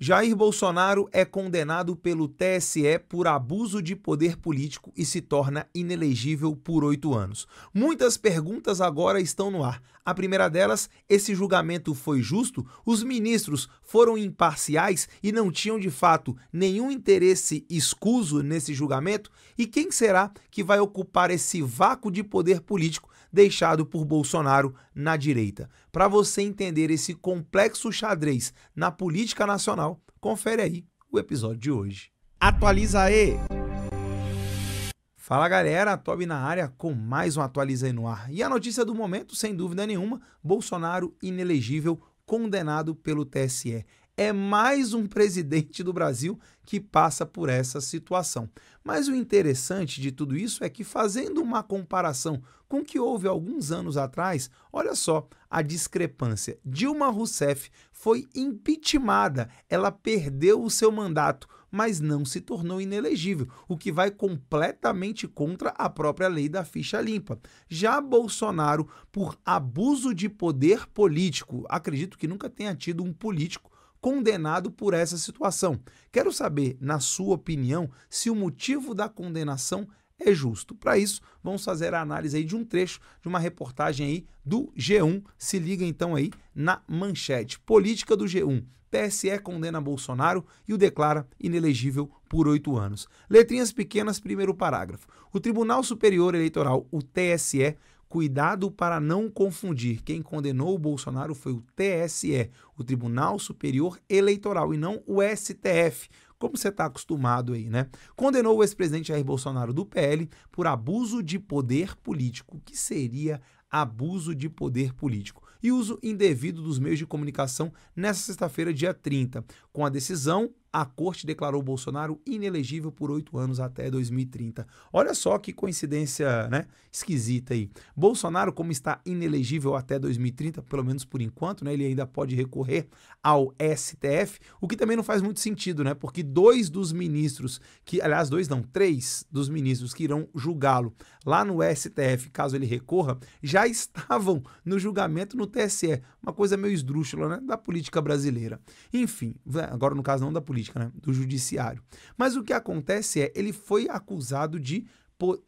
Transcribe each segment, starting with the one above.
Jair Bolsonaro é condenado pelo TSE por abuso de poder político e se torna inelegível por 8 anos. Muitas perguntas agora estão no ar. A primeira delas, esse julgamento foi justo? Os ministros foram imparciais e não tinham de fato nenhum interesse escuso nesse julgamento? E quem será que vai ocupar esse vácuo de poder político deixado por Bolsonaro na direita? Para você entender esse complexo xadrez na política nacional, confere aí o episódio de hoje. Atualiza aí! Fala galera, Tobi na área com mais um Atualiza aí no ar. E a notícia do momento, sem dúvida nenhuma, Bolsonaro inelegível, condenado pelo TSE. É mais um presidente do Brasil que passa por essa situação. Mas o interessante de tudo isso é que, fazendo uma comparação com o que houve alguns anos atrás, olha só a discrepância. Dilma Rousseff foi impeachmentada, ela perdeu o seu mandato, mas não se tornou inelegível, o que vai completamente contra a própria lei da ficha limpa. Já Bolsonaro, por abuso de poder político, acredito que nunca tenha tido um político condenado por essa situação. Quero saber, na sua opinião, se o motivo da condenação é justo. Para isso, vamos fazer a análise aí de um trecho de uma reportagem aí do G1. Se liga então aí na manchete. Política do G1. TSE condena Bolsonaro e o declara inelegível por 8 anos. Letrinhas pequenas, primeiro parágrafo. O Tribunal Superior Eleitoral, o TSE, cuidado para não confundir. Quem condenou o Bolsonaro foi o TSE, o Tribunal Superior Eleitoral, e não o STF, como você está acostumado aí, né? Condenou o ex-presidente Jair Bolsonaro do PL por abuso de poder político. O que seria abuso de poder político? E uso indevido dos meios de comunicação nesta sexta-feira, dia 30. Com a decisão, a corte declarou Bolsonaro inelegível por 8 anos até 2030. Olha só que coincidência, né? Esquisita aí. Bolsonaro, como está inelegível até 2030, pelo menos por enquanto, né? Ele ainda pode recorrer ao STF, o que também não faz muito sentido, né? Porque 2 dos ministros, aliás, 2 não, 3 dos ministros que irão julgá-lo lá no STF, caso ele recorra, já estavam no julgamento no TSE. Uma coisa meio esdrúxula, né? Da política brasileira. Enfim, agora no caso não da política, né, do judiciário. Mas o que acontece é, ele foi acusado de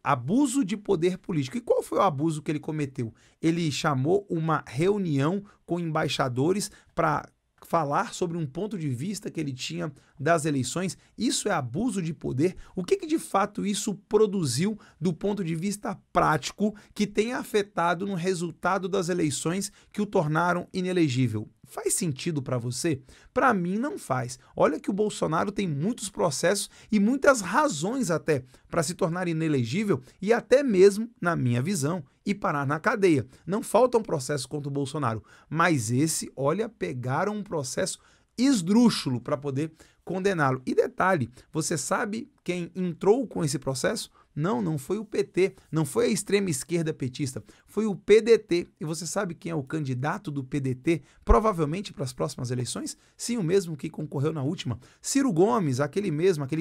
abuso de poder político. E qual foi o abuso que ele cometeu? Ele chamou uma reunião com embaixadores para falar sobre um ponto de vista que ele tinha das eleições. Isso é abuso de poder? O que de fato isso produziu do ponto de vista prático que tenha afetado no resultado das eleições que o tornaram inelegível? Faz sentido para você? Para mim não faz. Olha que o Bolsonaro tem muitos processos e muitas razões até para se tornar inelegível e até mesmo, na minha visão, ir parar na cadeia. Não faltam processos contra o Bolsonaro, mas esse, olha, pegaram um processo esdrúxulo para poder condená-lo. E detalhe, você sabe quem entrou com esse processo? Não foi o PT, não foi a extrema esquerda petista, foi o PDT. E você sabe quem é o candidato do PDT, provavelmente para as próximas eleições? Sim, o mesmo que concorreu na última. Ciro Gomes, aquele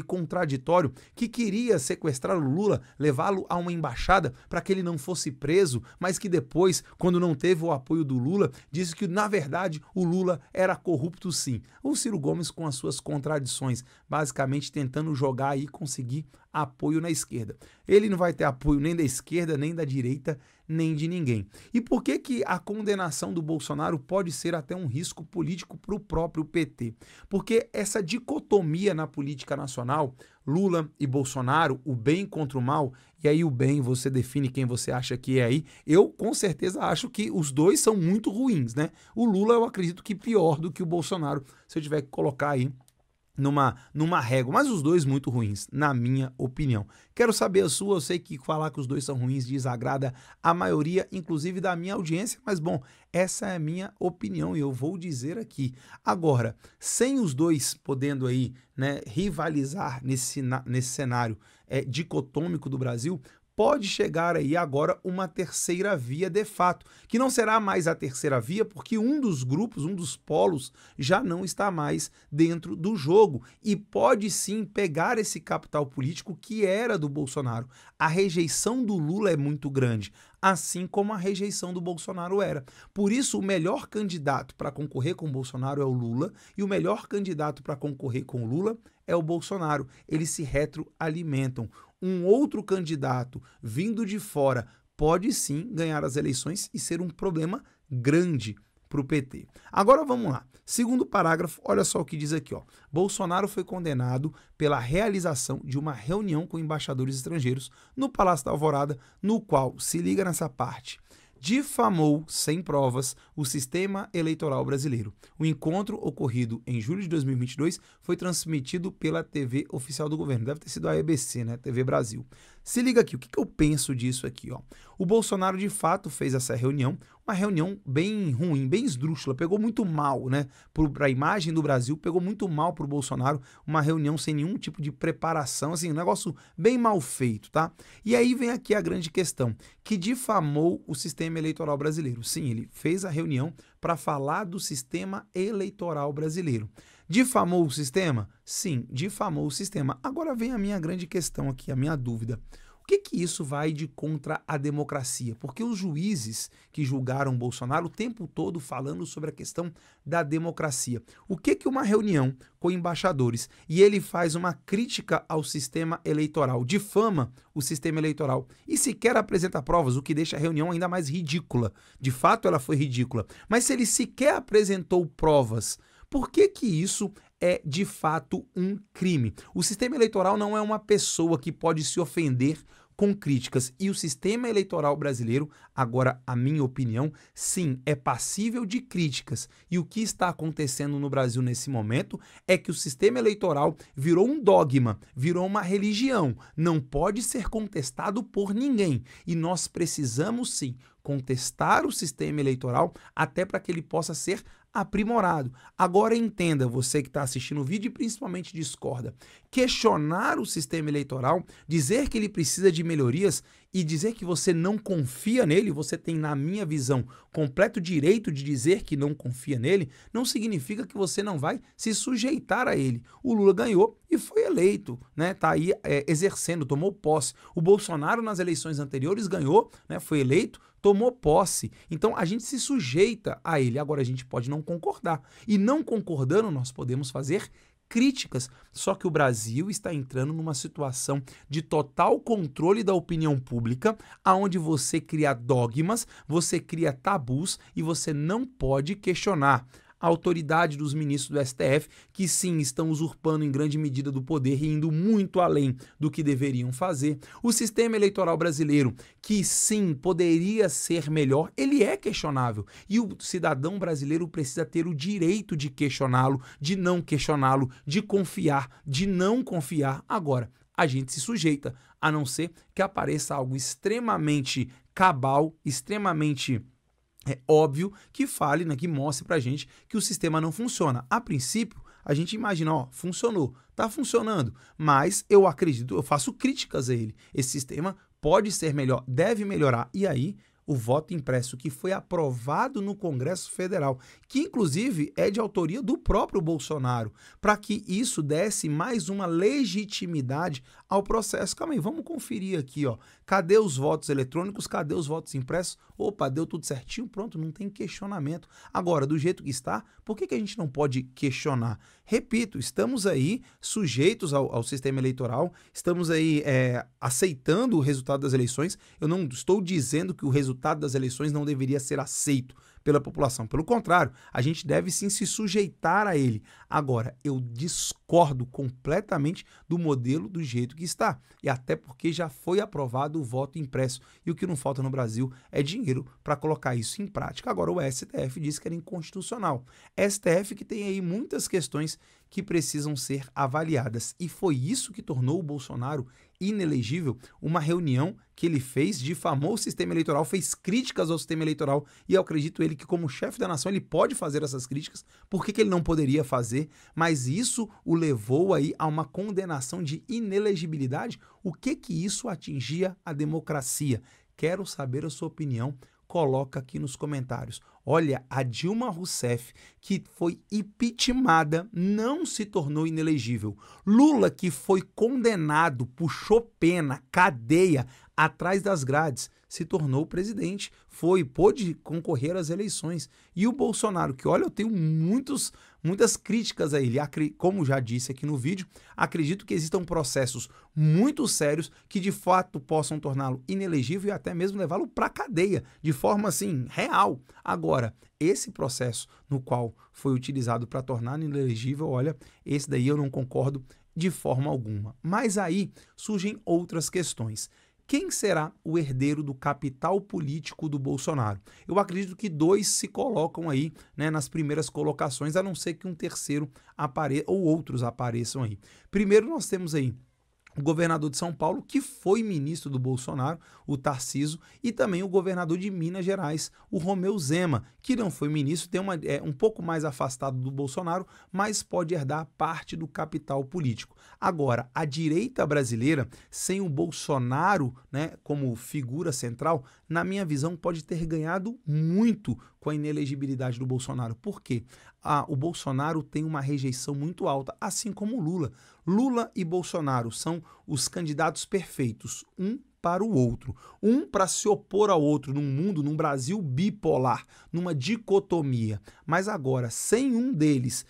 contraditório, que queria sequestrar o Lula, levá-lo a uma embaixada para que ele não fosse preso, mas que depois, quando não teve o apoio do Lula, disse que, na verdade, o Lula era corrupto sim. O Ciro Gomes com as suas contradições, basicamente tentando jogar aí e conseguir apoio na esquerda. Ele não vai ter apoio nem da esquerda, nem da direita, nem de ninguém. E por que a condenação do Bolsonaro pode ser até um risco político para o próprio PT? Porque essa dicotomia na política nacional, Lula e Bolsonaro, o bem contra o mal, e aí o bem você define quem você acha que é aí, eu com certeza acho que os dois são muito ruins, né? O Lula eu acredito que pior do que o Bolsonaro, se eu tiver que colocar aí numa régua, mas os dois muito ruins, na minha opinião. Quero saber a sua, eu sei que falar que os dois são ruins desagrada a maioria, inclusive da minha audiência, mas bom, essa é a minha opinião e eu vou dizer aqui. Agora, sem os dois podendo aí, né, rivalizar nesse cenário dicotômico do Brasil, pode chegar aí agora uma terceira via de fato, que não será mais a terceira via, porque um dos grupos, um dos polos, já não está mais dentro do jogo e pode sim pegar esse capital político que era do Bolsonaro. A rejeição do Lula é muito grande, assim como a rejeição do Bolsonaro era. Por isso, o melhor candidato para concorrer com o Bolsonaro é o Lula e o melhor candidato para concorrer com o Lula é o Bolsonaro. Eles se retroalimentam. Um outro candidato vindo de fora pode sim ganhar as eleições e ser um problema grande para o PT. Agora vamos lá. Segundo parágrafo, olha só o que diz aqui, ó. Bolsonaro foi condenado pela realização de uma reunião com embaixadores estrangeiros no Palácio da Alvorada, no qual, se liga nessa parte, difamou, sem provas, o sistema eleitoral brasileiro. O encontro, ocorrido em julho de 2022, foi transmitido pela TV oficial do governo. Deve ter sido a EBC, né? TV Brasil. Se liga aqui, o que eu penso disso aqui, ó? O Bolsonaro, de fato, fez essa reunião, uma reunião bem ruim, bem esdrúxula, pegou muito mal, né? Para a imagem do Brasil, pegou muito mal para o Bolsonaro, uma reunião sem nenhum tipo de preparação, assim, um negócio bem mal feito, tá? E aí vem aqui a grande questão, que difamou o sistema eleitoral brasileiro. Sim, ele fez a reunião para falar do sistema eleitoral brasileiro. Difamou o sistema? Sim, difamou o sistema. Agora vem a minha grande questão aqui, a minha dúvida. O que isso vai de contra a democracia? Porque os juízes que julgaram Bolsonaro o tempo todo falando sobre a questão da democracia. O que uma reunião com embaixadores e ele faz uma crítica ao sistema eleitoral, difama o sistema eleitoral e sequer apresenta provas, o que deixa a reunião ainda mais ridícula. De fato, ela foi ridícula. Mas se ele sequer apresentou provas, por que isso é de fato um crime? O sistema eleitoral não é uma pessoa que pode se ofender com críticas. E o sistema eleitoral brasileiro, agora a minha opinião, sim, é passível de críticas. E o que está acontecendo no Brasil nesse momento é que o sistema eleitoral virou um dogma, virou uma religião. Não pode ser contestado por ninguém. E nós precisamos sim contestar o sistema eleitoral até para que ele possa ser aprimorado. Agora entenda, você que está assistindo o vídeo e principalmente discorda, questionar o sistema eleitoral, dizer que ele precisa de melhorias e dizer que você não confia nele, você tem, na minha visão, completo direito de dizer que não confia nele, não significa que você não vai se sujeitar a ele. O Lula ganhou e foi eleito, né? Tá aí exercendo, tomou posse. O Bolsonaro nas eleições anteriores ganhou, né? Foi eleito, tomou posse. Então a gente se sujeita a ele. Agora a gente pode não concordar. E não concordando, nós podemos fazer críticas. Só que o Brasil está entrando numa situação de total controle da opinião pública, aonde você cria dogmas, você cria tabus e você não pode questionar a autoridade dos ministros do STF, que sim, estão usurpando em grande medida do poder e indo muito além do que deveriam fazer. O sistema eleitoral brasileiro, que sim, poderia ser melhor, ele é questionável. E o cidadão brasileiro precisa ter o direito de questioná-lo, de não questioná-lo, de confiar, de não confiar. Agora, a gente se sujeita, a não ser que apareça algo extremamente cabal, extremamente óbvio, que fale, né, que mostre pra gente que o sistema não funciona. A princípio, a gente imagina, ó, funcionou, tá funcionando, mas eu acredito, eu faço críticas a ele. Esse sistema pode ser melhor, deve melhorar. E aí, o voto impresso que foi aprovado no Congresso Federal, que inclusive é de autoria do próprio Bolsonaro, para que isso desse mais uma legitimidade ao processo. Calma aí, vamos conferir aqui, ó. Cadê os votos eletrônicos? Cadê os votos impressos? Opa, deu tudo certinho, pronto, não tem questionamento. Agora, do jeito que está, por que a gente não pode questionar? Repito, estamos aí sujeitos ao sistema eleitoral, estamos aí aceitando o resultado das eleições. Eu não estou dizendo que o resultado das eleições não deveria ser aceito pela população. Pelo contrário, a gente deve sim se sujeitar a ele. Agora, eu discordo completamente do modelo do jeito que está. E até porque já foi aprovado o voto impresso. E o que não falta no Brasil é dinheiro para colocar isso em prática. Agora, o STF diz que era inconstitucional. STF que tem aí muitas questões que precisam ser avaliadas. E foi isso que tornou o Bolsonaro inelegível uma reunião que ele fez, difamou o sistema eleitoral, fez críticas ao sistema eleitoral, e eu acredito ele que como chefe da nação ele pode fazer essas críticas. Por que ele não poderia fazer? Mas isso o levou aí a uma condenação de inelegibilidade. O que isso atingia a democracia? Quero saber a sua opinião. Coloca aqui nos comentários. Olha, a Dilma Rousseff, que foi impeachmentada, não se tornou inelegível. Lula, que foi condenado, puxou pena, cadeia, atrás das grades, se tornou presidente, pôde concorrer às eleições. E o Bolsonaro, que olha, eu tenho muitas críticas a ele, como já disse aqui no vídeo, acredito que existam processos muito sérios que de fato possam torná-lo inelegível e até mesmo levá-lo para a cadeia, de forma assim, real. Agora, esse processo no qual foi utilizado para torná-lo inelegível, olha, esse daí eu não concordo de forma alguma. Mas aí surgem outras questões. Quem será o herdeiro do capital político do Bolsonaro? Eu acredito que dois se colocam aí, né, nas primeiras colocações, a não ser que um terceiro apareça ou outros apareçam aí. Primeiro nós temos aí o governador de São Paulo, que foi ministro do Bolsonaro, o Tarcísio, e também o governador de Minas Gerais, o Romeu Zema, que não foi ministro, é um pouco mais afastado do Bolsonaro, mas pode herdar parte do capital político. Agora, a direita brasileira, sem o Bolsonaro, né, como figura central, na minha visão, pode ter ganhado muito com a inelegibilidade do Bolsonaro. Por quê? O Bolsonaro tem uma rejeição muito alta, assim como o Lula. Lula e Bolsonaro são os candidatos perfeitos, um para o outro. Um para se opor ao outro num Brasil bipolar, numa dicotomia. Mas agora, sem um deles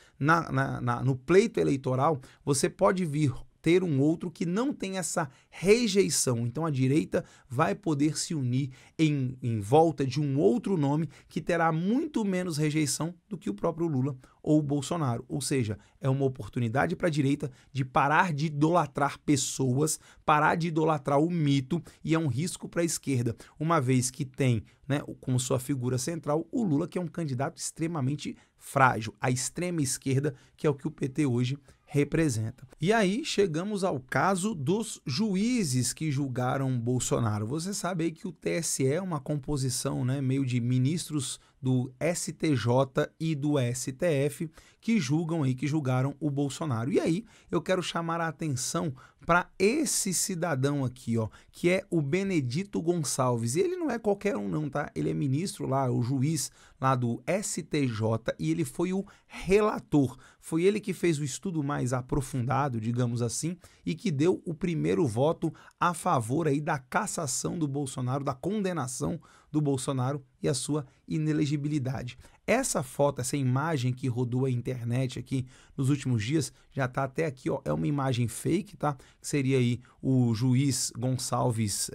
no pleito eleitoral, você pode vir ter um outro que não tem essa rejeição. Então a direita vai poder se unir em volta de um outro nome que terá muito menos rejeição do que o próprio Lula ou o Bolsonaro. Ou seja, é uma oportunidade para a direita de parar de idolatrar pessoas, parar de idolatrar o mito, e é um risco para a esquerda, uma vez que tem, né, como sua figura central o Lula, que é um candidato extremamente frágil, a extrema esquerda, que é o que o PT hoje representa. E aí chegamos ao caso dos juízes que julgaram Bolsonaro. Você sabe aí que o TSE é uma composição, né, meio de ministros do STJ e do STF que julgaram o Bolsonaro. E aí eu quero chamar a atenção para esse cidadão aqui, ó, que é o Benedito Gonçalves. E ele não é qualquer um não, tá? Ele é ministro lá, o juiz lá do STJ, e ele foi o relator. Foi ele que fez o estudo mais aprofundado, digamos assim, e que deu o primeiro voto a favor aí da cassação do Bolsonaro, da condenação do Bolsonaro e a sua inelegibilidade. Essa foto, essa imagem que rodou a internet aqui nos últimos dias, já está até aqui, ó, é uma imagem fake, tá? Que seria aí o juiz Gonçalves,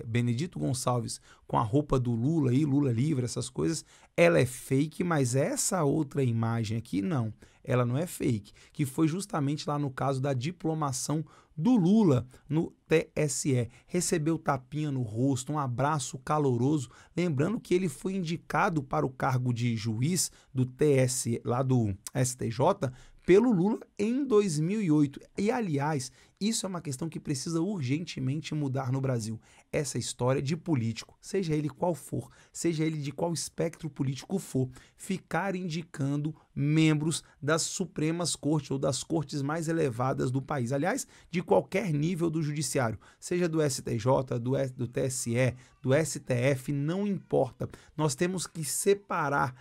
Benedito Gonçalves, com a roupa do Lula aí, Lula livre, essas coisas. Ela é fake, mas essa outra imagem aqui, não. Ela não é fake, que foi justamente lá no caso da diplomação do Lula no TSE. Recebeu tapinha no rosto, um abraço caloroso, lembrando que ele foi indicado para o cargo de juiz do TSE, lá do STJ, pelo Lula em 2008. E, aliás, isso é uma questão que precisa urgentemente mudar no Brasil. Essa história de político, seja ele qual for, seja ele de qual espectro político for, ficar indicando membros das Supremas Cortes ou das cortes mais elevadas do país. Aliás, de qualquer nível do judiciário, seja do STJ, do TSE, do STF, não importa. Nós temos que separar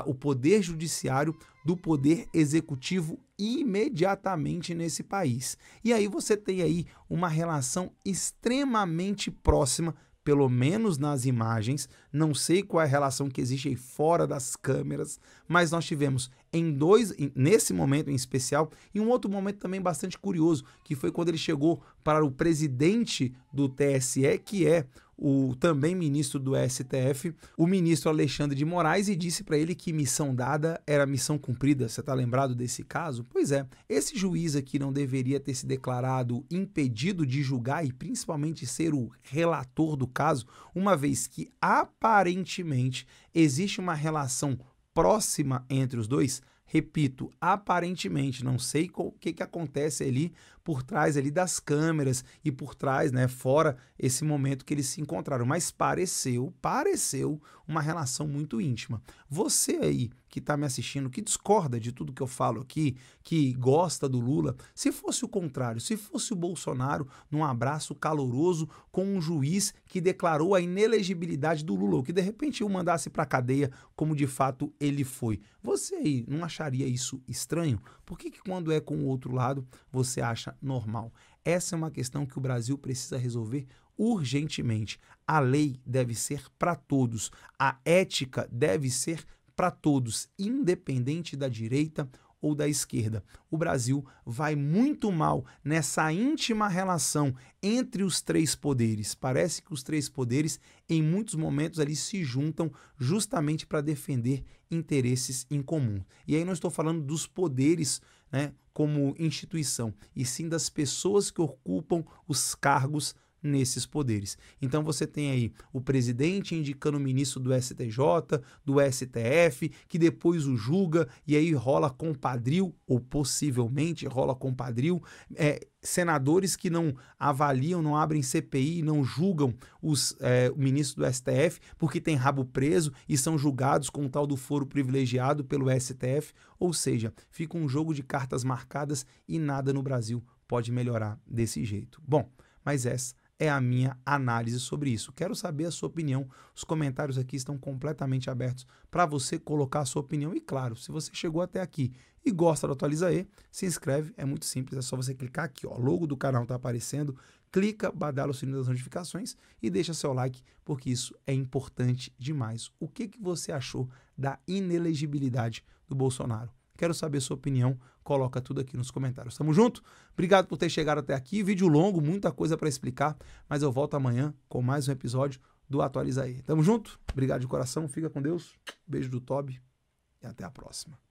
o poder judiciário do poder executivo imediatamente nesse país. E aí você tem aí uma relação extremamente próxima, pelo menos nas imagens, não sei qual é a relação que existe aí fora das câmeras, mas nós tivemos nesse momento em especial, e um outro momento também bastante curioso, que foi quando ele chegou para o presidente do TSE, que é o também ministro do STF, o ministro Alexandre de Moraes, e disse para ele que missão dada era missão cumprida. Você está lembrado desse caso? Pois é, esse juiz aqui não deveria ter se declarado impedido de julgar e principalmente ser o relator do caso, uma vez que aparentemente existe uma relação próxima entre os dois. Repito, aparentemente, não sei o que acontece ali por trás ali das câmeras e por trás, né, fora esse momento que eles se encontraram, mas pareceu uma relação muito íntima. Você aí que está me assistindo, que discorda de tudo que eu falo aqui, que gosta do Lula, se fosse o contrário, se fosse o Bolsonaro num abraço caloroso com um juiz que declarou a inelegibilidade do Lula, ou que de repente o mandasse para a cadeia, como de fato ele foi, você aí não acharia isso estranho? Por que quando é com o outro lado você acha normal? Essa é uma questão que o Brasil precisa resolver urgentemente. A lei deve ser para todos, a ética deve ser para todos, independente da direita ou da esquerda. O Brasil vai muito mal nessa íntima relação entre os três poderes. Parece que os três poderes, em muitos momentos, ali se juntam justamente para defender interesses em comum. E aí não estou falando dos poderes, né, como instituição, e sim das pessoas que ocupam os cargos nesses poderes. Então você tem aí o presidente indicando o ministro do STJ, do STF, que depois o julga e aí rola compadrio, ou possivelmente rola compadrio, senadores que não avaliam, não abrem CPI, não julgam o ministro do STF porque tem rabo preso e são julgados com o tal do foro privilegiado pelo STF, ou seja, fica um jogo de cartas marcadas e nada no Brasil pode melhorar desse jeito. Bom, mas essa é a minha análise sobre isso. Quero saber a sua opinião. Os comentários aqui estão completamente abertos para você colocar a sua opinião. E claro, se você chegou até aqui e gosta do Atualiza E, se inscreve, é muito simples, é só você clicar aqui, ó, o logo do canal está aparecendo, clica, badala o sininho das notificações e deixa seu like, porque isso é importante demais. O que você achou da inelegibilidade do Bolsonaro? Quero saber sua opinião, coloca tudo aqui nos comentários. Tamo junto? Obrigado por ter chegado até aqui. Vídeo longo, muita coisa para explicar, mas eu volto amanhã com mais um episódio do Atualiza E. Tamo junto? Obrigado de coração, fica com Deus. Beijo do Toby e até a próxima.